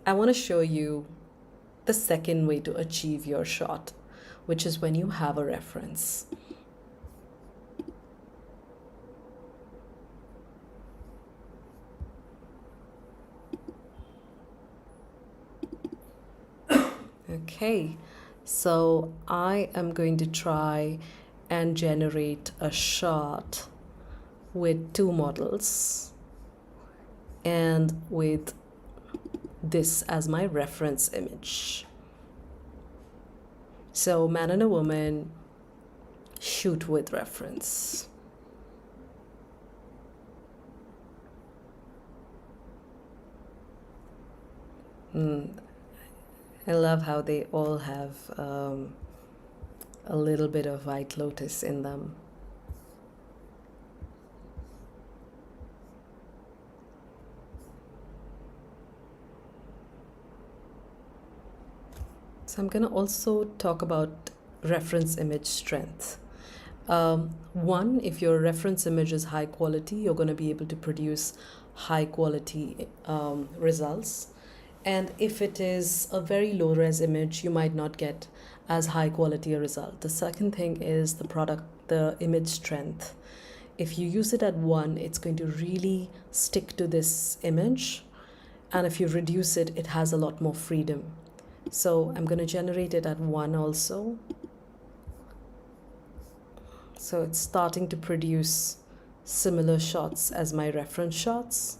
I want to show you the second way to achieve your shot, which is when you have a reference. Okay, so I am going to try and generate a shot with two models and with this as my reference image. So man and a woman, shoot with reference. I love how they all have a little bit of White Lotus in them. So I'm going to also talk about reference image strength. One, if your reference image is high quality, you're going to be able to produce high quality results. And if it is a very low res image, you might not get as high quality a result. The second thing is the image strength. If you use it at 1, it's going to really stick to this image. And if you reduce it, it has a lot more freedom. So I'm going to generate it at 1 also. So it's starting to produce similar shots as my reference shots.